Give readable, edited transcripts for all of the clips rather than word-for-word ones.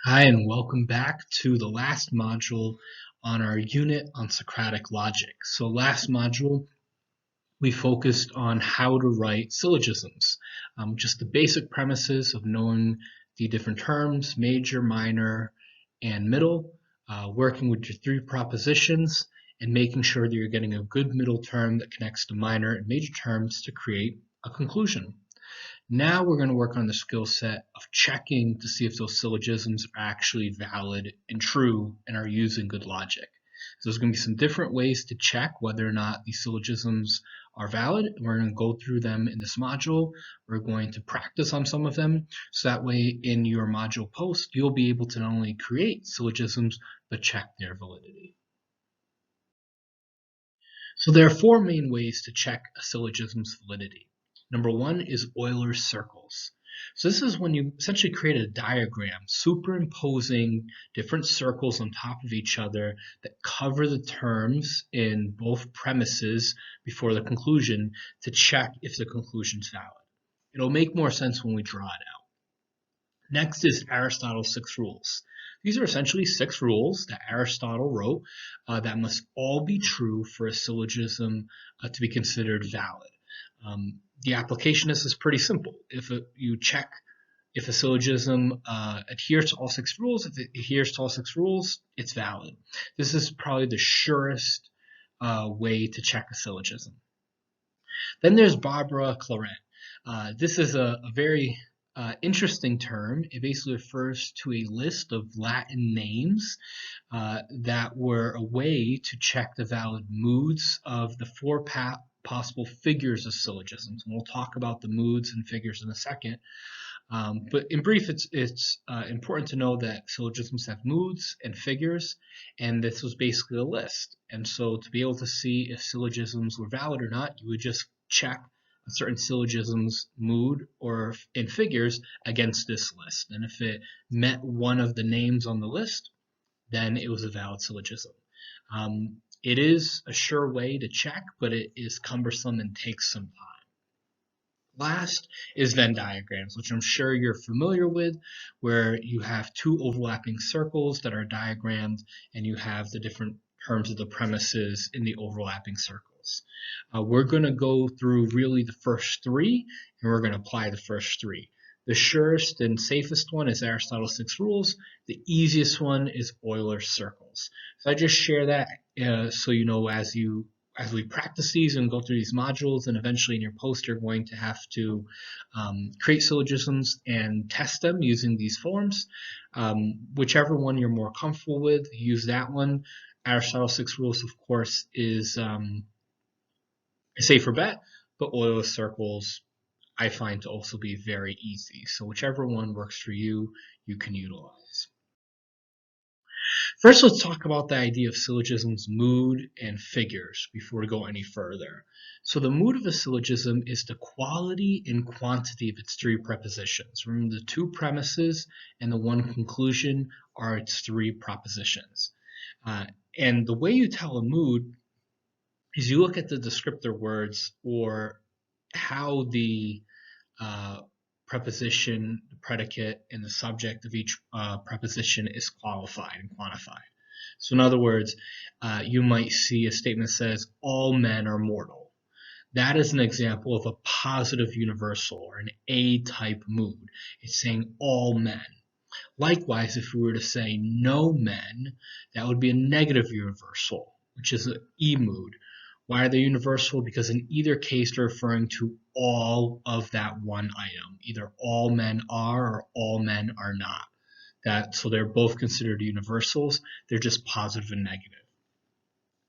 Hi, and welcome back to the last module on our unit on Socratic logic. So last module, we focused on how to write syllogisms, just the basic premises of knowing the different terms, major, minor, and middle, working with your three propositions, and making sure that you're getting a good middle term that connects to minor and major terms to create a conclusion. Now we're going to work on the skill set of checking to see if those syllogisms are actually valid and true and are using good logic. So there's going to be some different ways to check whether or not these syllogisms are valid. We're going to go through them in this module. We're going to practice on some of them, so that way in your module post, you'll be able to not only create syllogisms, but check their validity. So there are four main ways to check a syllogism's validity. Number one is Euler's circles. So this is when you essentially create a diagram superimposing different circles on top of each other that cover the terms in both premises before the conclusion to check if the conclusion is valid. It'll make more sense when we draw it out. Next is Aristotle's 6 rules. These are essentially 6 rules that Aristotle wrote that must all be true for a syllogism to be considered valid. The application of this is pretty simple. If you check if a syllogism adheres to all 6 rules, if it adheres to all 6 rules, it's valid. This is probably the surest way to check a syllogism. Then there's Barbara Clarent. This is a very interesting term. It basically refers to a list of Latin names that were a way to check the valid moods of the four possible figures of syllogisms. And we'll talk about the moods and figures in a second. But in brief, it's important to know that syllogisms have moods and figures, and this was basically a list. And so to be able to see if syllogisms were valid or not, you would just check a certain syllogism's mood or in figures against this list. And if it met one of the names on the list, then it was a valid syllogism. It is a sure way to check, but it is cumbersome and takes some time. Last is Venn diagrams, which I'm sure you're familiar with, where you have two overlapping circles that are diagrammed and you have the different terms of the premises in the overlapping circles. We're going to go through really the first three, and we're going to apply the first three. The surest and safest one is Aristotle's 6 rules. The easiest one is Euler's circles. So I just share that so you know as we practice these and go through these modules, and eventually in your post you're going to have to create syllogisms and test them using these forms. Whichever one you're more comfortable with, use that one. Aristotle's 6 rules, of course, is a safer bet, but Euler's circles I find to also be very easy. So whichever one works for you, you can utilize. First, let's talk about the idea of syllogism's mood and figures before we go any further. So the mood of a syllogism is the quality and quantity of its three prepositions. Remember, the two premises and the one conclusion are its three propositions. And the way you tell a mood is you look at the descriptor words or how the preposition, the predicate, and the subject of each preposition is qualified and quantified. So in other words, you might see a statement that says, all men are mortal. That is an example of a positive universal or an A-type mood. It's saying all men. Likewise, if we were to say no men, that would be a negative universal, which is an E mood. Why are they universal? Because in either case, they're referring to all of that one item. Either all men are or all men are not. So they're both considered universals. They're just positive and negative.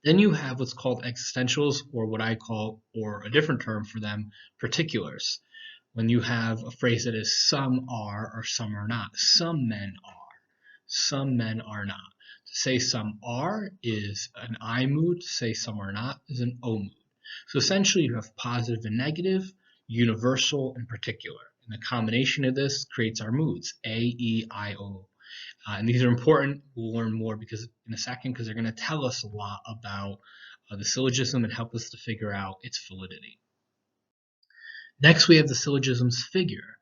Then you have what's called existentials, or what I call, or a different term for them, particulars. When you have a phrase that is some are or some are not. Some men are. Some men are not. To say some are is an I mood. To say some are not is an O mood. So essentially you have positive and negative, universal and particular. And the combination of this creates our moods, A, E, I, O. And these are important. We'll learn more in a second because they're going to tell us a lot about the syllogism and help us to figure out its validity. Next, we have the syllogism's figure.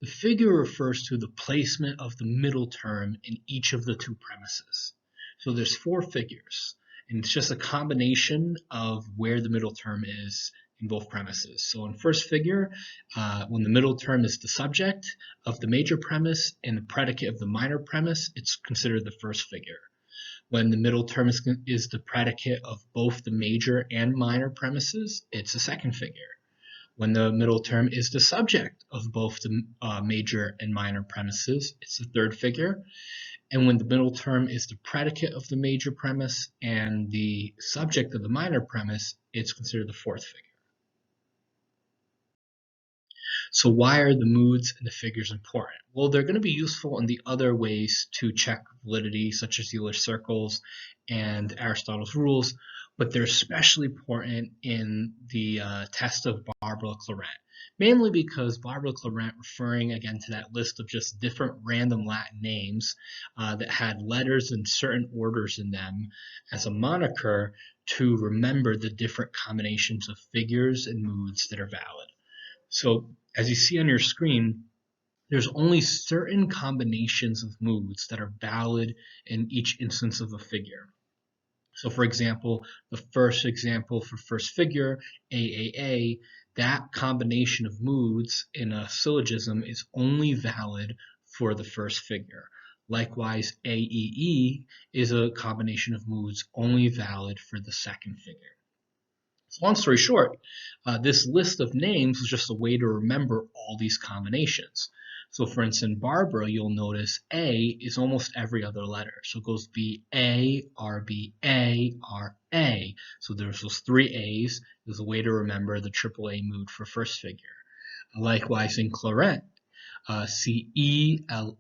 The figure refers to the placement of the middle term in each of the two premises. So there's four figures, and it's just a combination of where the middle term is in both premises. So in first figure, when the middle term is the subject of the major premise and the predicate of the minor premise, it's considered the first figure. When the middle term is the predicate of both the major and minor premises, it's a second figure. When the middle term is the subject of both the major and minor premises, it's the third figure. And when the middle term is the predicate of the major premise and the subject of the minor premise, it's considered the fourth figure. So why are the moods and the figures important? Well, they're going to be useful in the other ways to check validity, such as Euler's circles and Aristotle's rules, but they're especially important in the test of Barbara-Clarent, mainly because Barbara-Clarent, referring again to that list of just different random Latin names that had letters in certain orders in them as a moniker to remember the different combinations of figures and moods that are valid. So as you see on your screen, there's only certain combinations of moods that are valid in each instance of a figure. So for example, the first example for first figure, AAA, that combination of moods in a syllogism is only valid for the first figure. Likewise, AEE is a combination of moods only valid for the second figure. So long story short, this list of names is just a way to remember all these combinations. So for instance, Barbara, you'll notice A is almost every other letter. So it goes B-A, R-B-A, R-A. So there's those three A's. There's a way to remember the AAA mood for first figure. Likewise in Clarent, C-E-L-A-R-E.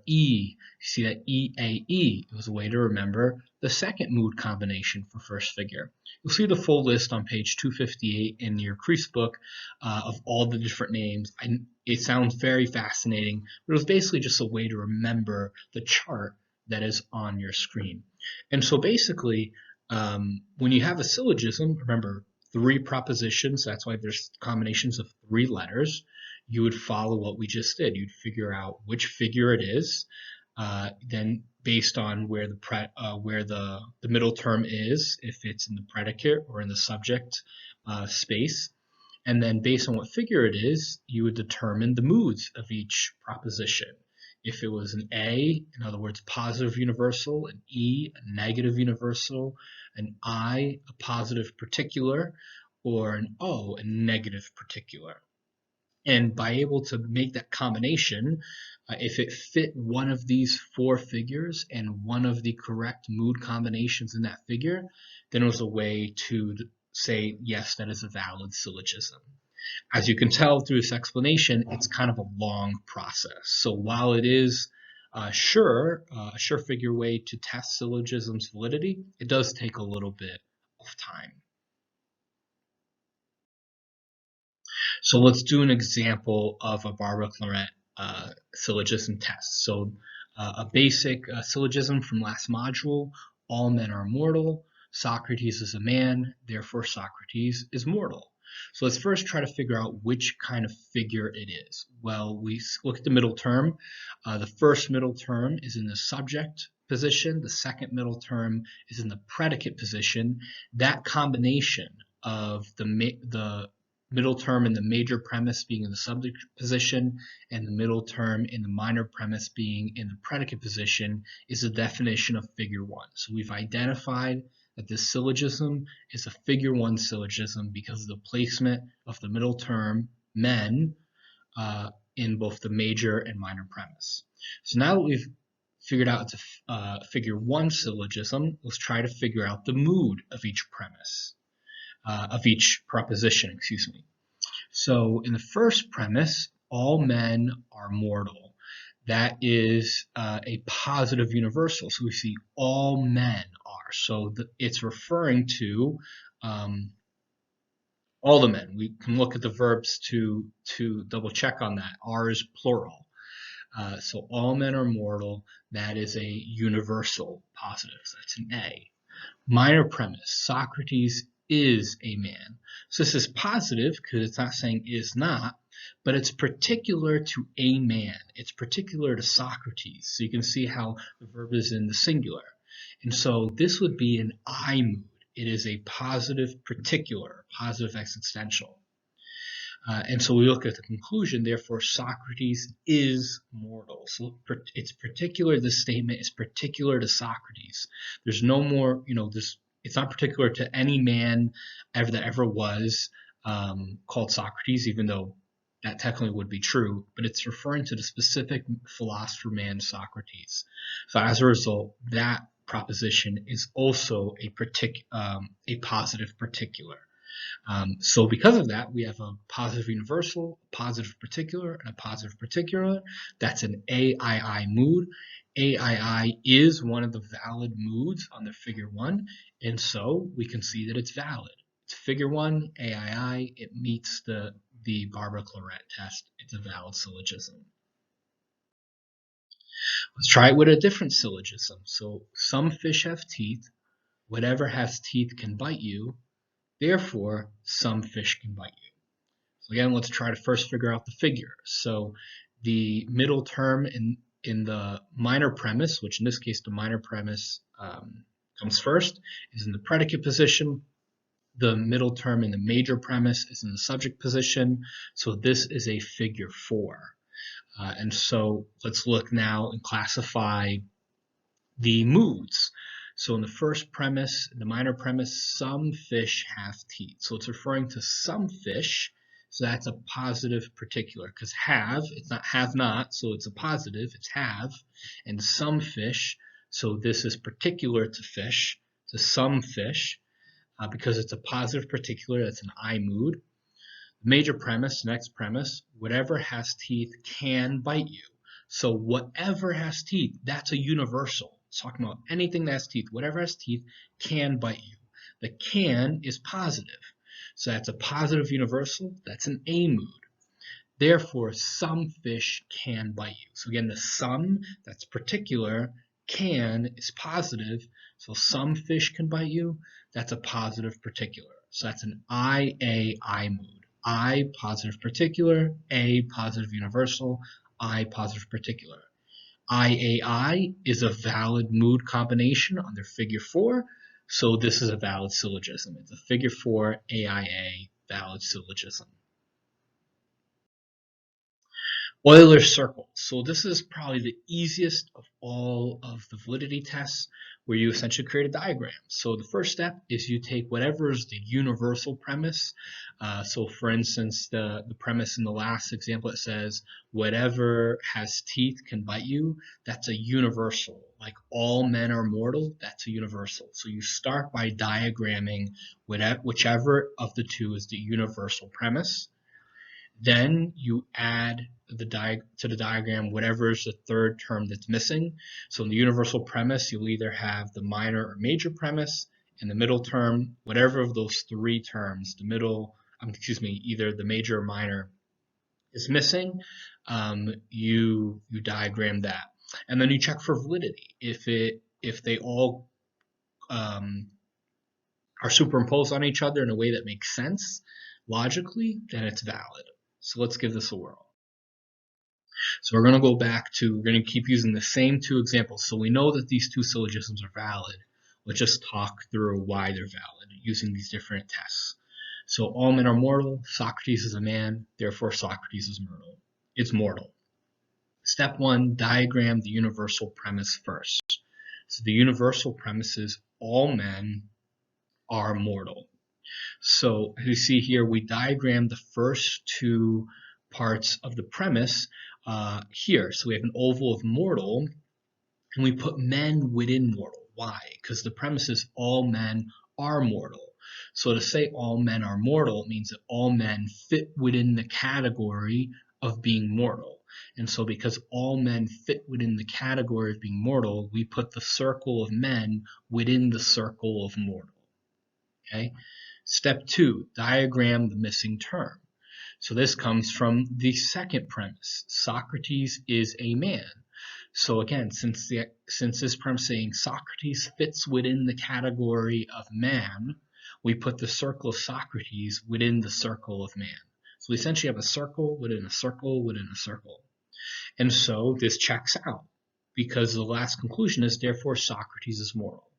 You see that E-A-E. It was a way to remember the second mood combination for first figure. You'll see the full list on page 258 in your Kreeft book of all the different names. It sounds very fascinating, but it was basically just a way to remember the chart that is on your screen. And so basically, when you have a syllogism, remember three propositions, that's why there's combinations of three letters. You would follow what we just did. You'd figure out which figure it is, then based on where the middle term is, if it's in the predicate or in the subject space, and then based on what figure it is, you would determine the moods of each proposition. If it was an A, in other words, positive universal, an E, a negative universal, an I, a positive particular, or an O, a negative particular. And by able to make that combination, if it fit one of these four figures and one of the correct mood combinations in that figure, then it was a way to say, yes, that is a valid syllogism. As you can tell through this explanation, it's kind of a long process. So while it is a sure figure way to test syllogism's validity, it does take a little bit of time. So let's do an example of a Barbara-Clarent syllogism test. So a basic syllogism from last module, all men are mortal, Socrates is a man, therefore Socrates is mortal. So let's first try to figure out which kind of figure it is. Well, we look at the middle term. The first middle term is in the subject position. The second middle term is in the predicate position. That combination of the middle term in the major premise being in the subject position and the middle term in the minor premise being in the predicate position is the definition of figure one. So we've identified that this syllogism is a figure one syllogism because of the placement of the middle term, men, in both the major and minor premise. So now that we've figured out it's a figure one syllogism, let's try to figure out the mood of each premise. Of each proposition, excuse me. So in the first premise, all men are mortal. That is a positive universal. So we see all men are. So it's referring to all the men. We can look at the verbs to double check on that. Are is plural. So all men are mortal. That is a universal positive. So that's an A. Minor premise, Socrates is a man. So this is positive because it's not saying is not. but it's particular to a man. It's particular to Socrates. So you can see how the verb is in the singular. And so this would be an I mood. It is a positive particular, positive existential. And so we look at the conclusion, therefore Socrates is mortal. So it's particular, this statement is particular to Socrates. There's no more, it's not particular to any man that ever was called Socrates, even though that technically would be true, but it's referring to the specific philosopher man Socrates. So as a result, that proposition is also a positive particular. So because of that, we have a positive universal, a positive particular, and a positive particular. That's an AII mood. AII is one of the valid moods on the figure 1, and so we can see that it's valid. It's figure 1, AII, it meets the Barber-Claret test. It's a valid syllogism. Let's try it with a different syllogism. So some fish have teeth. Whatever has teeth can bite you. Therefore, some fish can bite you. So again, let's try to first figure out the figure. So the middle term in the minor premise, which in this case the minor premise comes first, is in the predicate position. The middle term in the major premise is in the subject position. So this is a figure 4. And so let's look now and classify the moods. So in the first premise, in the minor premise, some fish have teeth. So it's referring to some fish. So that's a positive particular, because have, it's not have not, so it's a positive, it's have. And some fish, so this is particular to fish, to some fish, because it's a positive particular, that's an I mood. Major premise, next premise, whatever has teeth can bite you. So whatever has teeth, that's a universal. It's talking about anything that has teeth. Whatever has teeth can bite you. The can is positive. So that's a positive universal. That's an A mood. Therefore, some fish can bite you. So again, the some, that's particular. Can is positive. So some fish can bite you. That's a positive particular. So that's an I mood. I, positive particular. A, positive universal. I, positive particular. IAI is a valid mood combination under figure 4, so this is a valid syllogism. It's a figure 4 AIA valid syllogism. Euler's circle. So this is probably the easiest of all of the validity tests, where you essentially create a diagram. So the first step is you take whatever is the universal premise. So for instance, the premise in the last example, it says whatever has teeth can bite you. That's a universal. Like all men are mortal, that's a universal. So you start by diagramming whichever of the two is the universal premise. Then you add to the diagram whatever is the third term that's missing. So in the universal premise, you'll either have the minor or major premise. In the middle term, whatever of those 3 terms, either the major or minor is missing, you diagram that. And then you check for validity. If they all are superimposed on each other in a way that makes sense logically, then it's valid. So let's give this a whirl. So we're going to keep using the same 2 examples. So we know that these 2 syllogisms are valid. Let's just talk through why they're valid using these different tests. So all men are mortal. Socrates is a man. Therefore, Socrates is mortal. It's mortal. Step 1, diagram the universal premise first. So the universal premise is all men are mortal. So as you see here, we diagram the first 2 parts of the premise here. So we have an oval of mortal, and we put men within mortal. Why? Because the premise is all men are mortal. So to say all men are mortal means that all men fit within the category of being mortal. And so because all men fit within the category of being mortal, we put the circle of men within the circle of mortal. Okay? Step 2, diagram the missing term. So this comes from the second premise. Socrates is a man. So again, since this premise saying Socrates fits within the category of man, we put the circle of Socrates within the circle of man. So we essentially have a circle within a circle within a circle. And so this checks out because the last conclusion is therefore Socrates is mortal.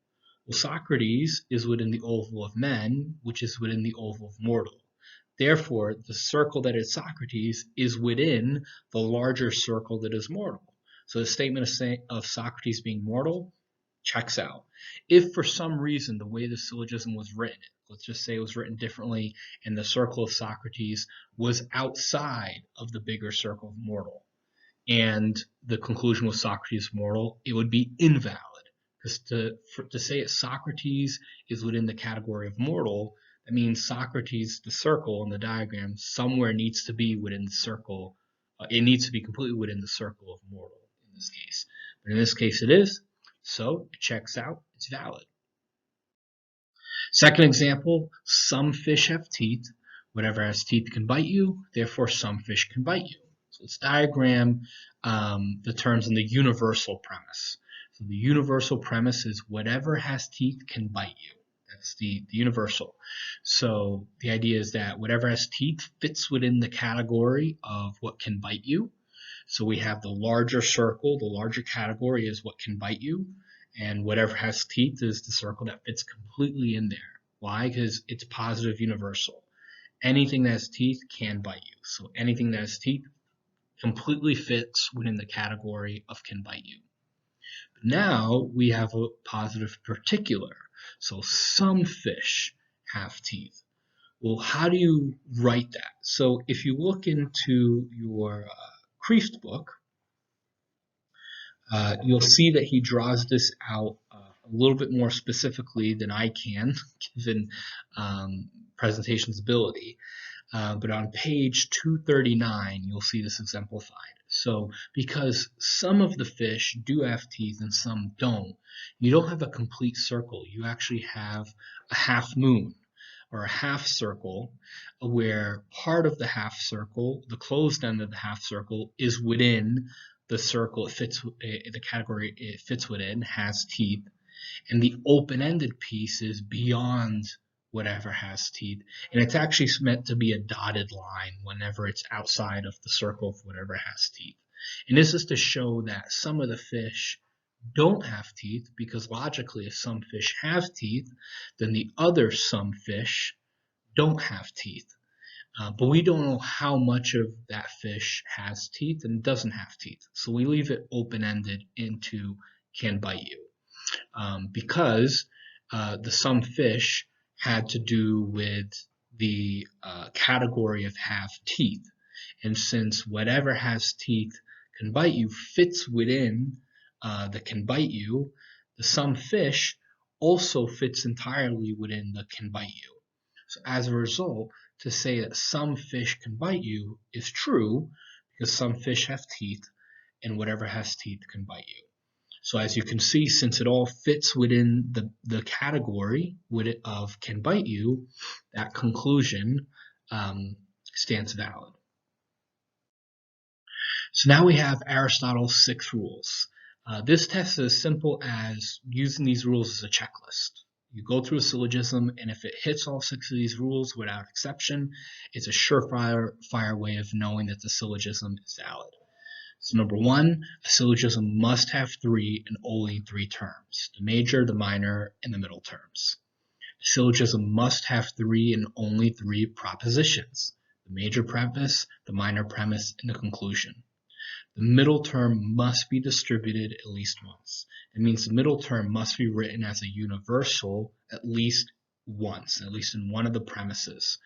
Well, Socrates is within the oval of men, which is within the oval of mortal. Therefore, the circle that is Socrates is within the larger circle that is mortal. So the statement of Socrates being mortal checks out. If for some reason the way the syllogism was written, let's just say it was written differently and the circle of Socrates was outside of the bigger circle of mortal, and the conclusion was Socrates mortal, it would be invalid. Because to say that Socrates is within the category of mortal, that means Socrates, the circle in the diagram, somewhere needs to be within the circle. It needs to be completely within the circle of mortal in this case. But in this case it is, so it checks out, it's valid. Second example, some fish have teeth. Whatever has teeth can bite you, therefore some fish can bite you. So let's diagram the terms in the universal premise. So the universal premise is whatever has teeth can bite you. That's the universal. So the idea is that whatever has teeth fits within the category of what can bite you. So we have the larger circle, the larger category is what can bite you, and whatever has teeth is the circle that fits completely in there. Why? Because it's positive universal. Anything that has teeth can bite you. So anything that has teeth completely fits within the category of can bite you. Now we have a positive particular. So some fish have teeth. Well, how do you write that? So if you look into your Kreeft book, you'll see that he draws this out a little bit more specifically than I can, given presentation's ability. But on page 239, you'll see this exemplified. So because some of the fish do have teeth and some don't, you don't have a complete circle. You actually have a half moon or a half circle where part of the half circle, the closed end of the half circle, is within the circle it fits, the category it fits within, has teeth, and the open-ended piece is beyond whatever has teeth, and it's actually meant to be a dotted line whenever it's outside of the circle of whatever has teeth. And this is to show that some of the fish don't have teeth, because logically if some fish have teeth, then the other some fish don't have teeth. But we don't know how much of that fish has teeth and doesn't have teeth. So we leave it open-ended into can bite you. Because the some fish had to do with the category of have teeth. And since whatever has teeth can bite you fits within the can bite you, the some fish also fits entirely within the can bite you. So as a result, to say that some fish can bite you is true because some fish have teeth and whatever has teeth can bite you. So as you can see, since it all fits within the category of can bite you, that conclusion stands valid. So now we have Aristotle's 6 rules. This test is as simple as using these rules as a checklist. You go through a syllogism, and if it hits all 6 of these rules without exception, it's a surefire way of knowing that the syllogism is valid. So number 1, a syllogism must have 3 and only 3 terms: the major, the minor, and the middle terms. A syllogism must have 3 and only 3 propositions: the major premise, the minor premise, and the conclusion. The middle term must be distributed at least once. It means the middle term must be written as a universal at least once, at least in one of the premises.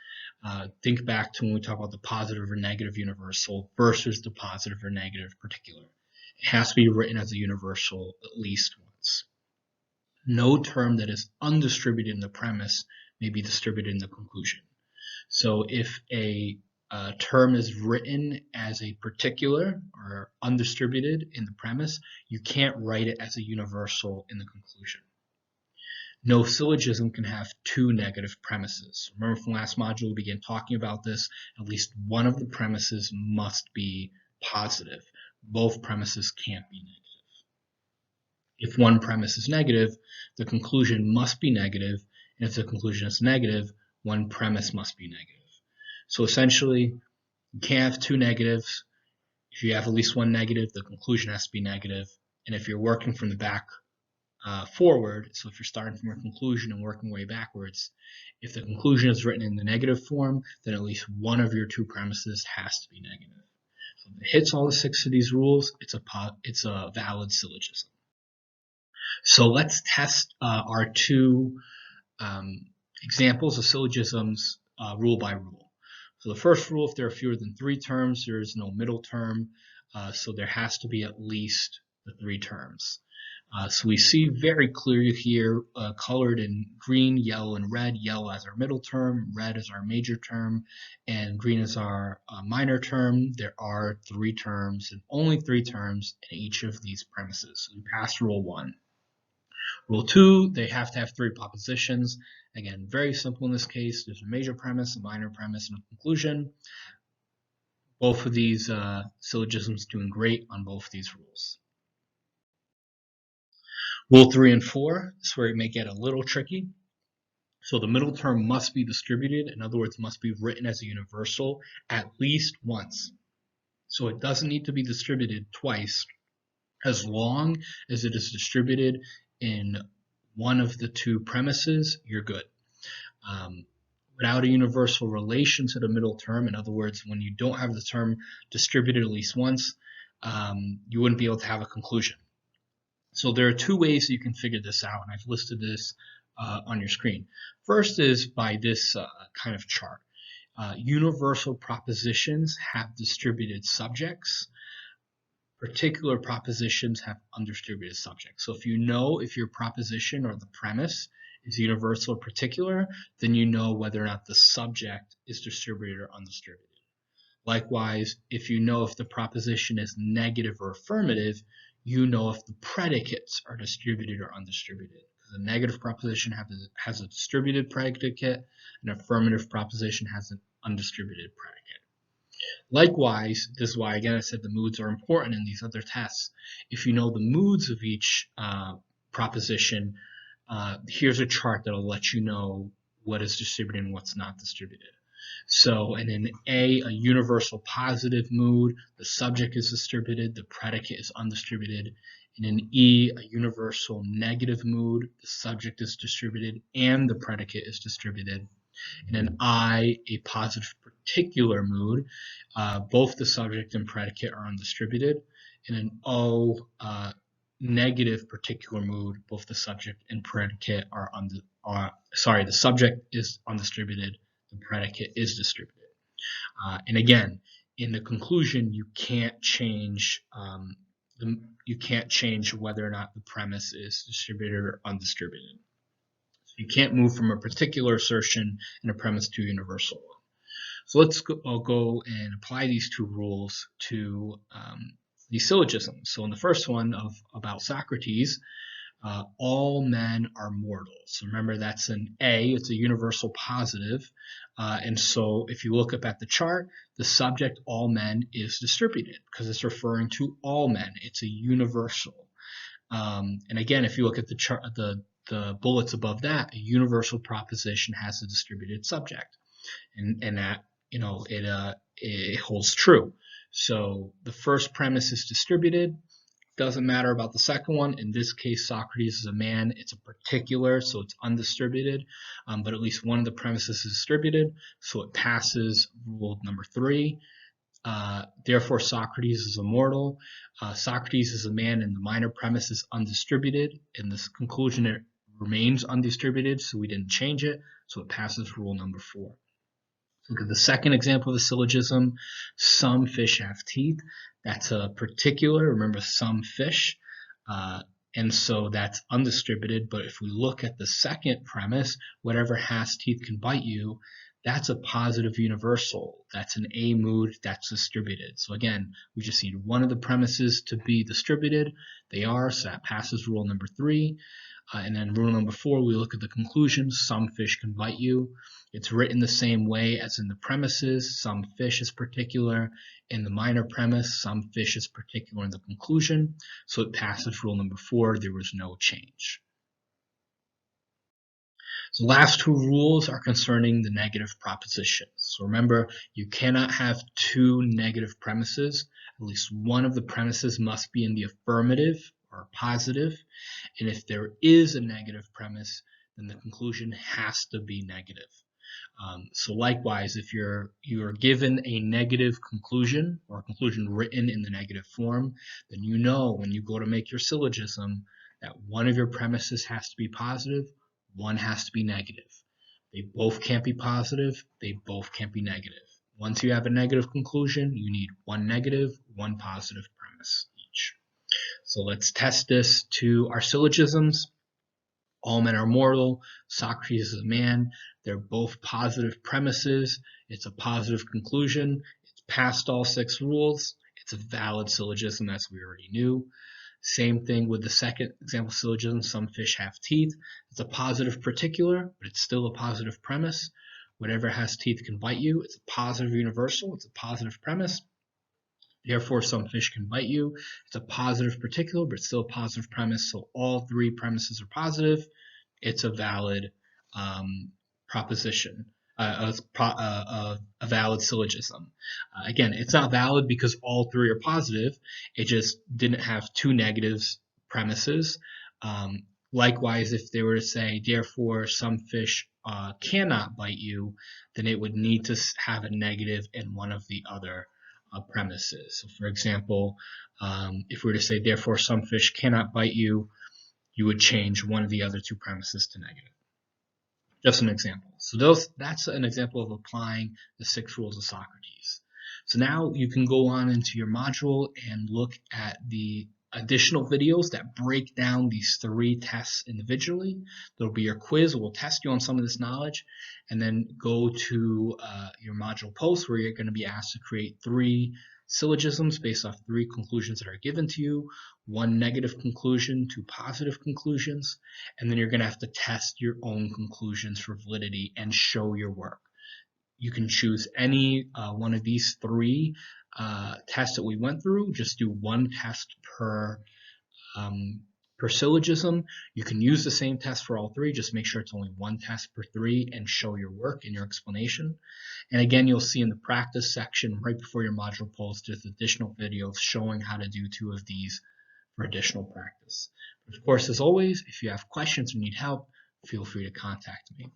Think back to when we talk about the positive or negative universal versus the positive or negative particular. It has to be written as a universal at least once. No term that is undistributed in the premise may be distributed in the conclusion. So if a term is written as a particular or undistributed in the premise, you can't write it as a universal in the conclusion. No syllogism can have 2 negative premises. Remember from last module we began talking about this. At least one of the premises must be positive. Both premises can't be negative. If one premise is negative, the conclusion must be negative, and if the conclusion is negative, one premise must be negative. So essentially, You can't have two negatives. If you have at least one negative, the conclusion has to be negative. And if you're working from the back forward, so if you're starting from a conclusion and working way backwards, if the conclusion is written in the negative form, then at least one of your two premises has to be negative. So if it hits all 6 of these rules, it's a valid syllogism. So let's test our two examples of syllogisms rule by rule. So the first rule, if there are fewer than 3 terms, there is no middle term, so there has to be at least the 3 terms. So we see very clearly here, colored in green, yellow, and red. Yellow as our middle term, red as our major term, and green as our minor term. There are 3 terms, and only 3 terms in each of these premises. So we pass rule 1. Rule 2, they have to have 3 propositions. Again, very simple in this case. There's a major premise, a minor premise, and a conclusion. Both of these syllogisms doing great on both of these rules. Rule 3 and 4 is where it may get a little tricky. So the middle term must be distributed. In other words, must be written as a universal at least once. So it doesn't need to be distributed twice, as long as it is distributed in one of the 2 premises, you're good. Without a universal relation to the middle term, in other words, when you don't have the term distributed at least once, you wouldn't be able to have a conclusion. So there are 2 ways you can figure this out, and I've listed this on your screen. First is by this kind of chart. Universal propositions have distributed subjects. Particular propositions have undistributed subjects. So if you know if your proposition or the premise is universal or particular, then you know whether or not the subject is distributed or undistributed. Likewise, if you know if the proposition is negative or affirmative, you know if the predicates are distributed or undistributed. A negative proposition has a distributed predicate, an affirmative proposition has an undistributed predicate. Likewise, this is why, again, I said the moods are important in these other tests. If you know the moods of each proposition, here's a chart that'll let you know what is distributed and what's not distributed. So in an A, a universal positive mood, the subject is distributed, the predicate is undistributed. In an E, a universal negative mood, the subject is distributed and the predicate is distributed. In an I, a positive particular mood, both the subject and predicate are undistributed. In an O, negative particular mood, both the subject and predicate are the subject is undistributed, the predicate is distributed. And again, in the conclusion, you can't change whether or not the premise is distributed or undistributed. So you can't move from a particular assertion in a premise to a universal one. So I'll go and apply these 2 rules to these syllogisms. So in the first one about Socrates, all men are mortal. So remember, that's an A, it's a universal positive. And so if you look up at the chart, the subject, all men, is distributed because it's referring to all men. It's a universal. And again, if you look at the chart, the bullets above that, a universal proposition has a distributed subject. And that, it holds true. So the first premise is distributed. Doesn't matter about the second one. In this case, Socrates is a man. It's a particular, so it's undistributed. But at least one of the premises is distributed, so it passes rule number 3. Therefore, Socrates is immortal. Socrates is a man, and the minor premise is undistributed. In this conclusion, it remains undistributed, so we didn't change it, so it passes rule number 4. Look at the second example of the syllogism. Some fish have teeth. That's a particular, remember, some fish. And so that's undistributed. But if we look at the second premise, whatever has teeth can bite you, that's a positive universal. That's an A mood that's distributed. So again, we just need one of the premises to be distributed. They are, so that passes rule number 3. And then rule number 4, we look at the conclusion. Some fish can bite you. It's written the same way as in the premises. Some fish is particular in the minor premise. Some fish is particular in the conclusion. So it passes rule number 4. There was no change. The last two rules are concerning the negative propositions. So remember, you cannot have two negative premises. At least one of the premises must be in the affirmative or positive. And if there is a negative premise, then the conclusion has to be negative. So likewise, if you're given a negative conclusion or a conclusion written in the negative form, then you know when you go to make your syllogism that one of your premises has to be positive, one has to be negative. They both can't be positive, they both can't be negative. Once you have a negative conclusion, you need one negative, one positive premise each. So let's test this to our syllogisms. All men are mortal, Socrates is a man. They're both positive premises. It's a positive conclusion. It's passed all 6 rules. It's a valid syllogism, as we already knew. Same thing with the second example syllogism, some fish have teeth. It's a positive particular, but it's still a positive premise. Whatever has teeth can bite you. It's a positive universal. It's a positive premise. Therefore, some fish can bite you. It's a positive particular, but it's still a positive premise. So all 3 premises are positive. It's a valid proposition, a valid syllogism. Again, it's not valid because all 3 are positive. It just didn't have 2 negatives premises. Likewise, if they were to say, therefore, some fish cannot bite you, then it would need to have a negative in one of the other premises. So for example, if we were to say, therefore, some fish cannot bite you, you would change one of the other 2 premises to negative. Just an example. So that's an example of applying the 6 rules of Socrates. So now you can go on into your module and look at the additional videos that break down these 3 tests individually. There'll be your quiz. We'll test you on some of this knowledge, and then go to your module post where you're going to be asked to create 3 syllogisms based off 3 conclusions that are given to you, 1 negative conclusion, 2 positive conclusions, and then you're going to have to test your own conclusions for validity and show your work. You can choose any one of these 3 tests that we went through. Just do 1 test per syllogism. You can use the same test for all 3. Just make sure it's only 1 test per 3 and show your work and your explanation. And again, you'll see in the practice section right before your module post, there's additional videos showing how to do 2 of these for additional practice. But of course, as always, if you have questions or need help, feel free to contact me.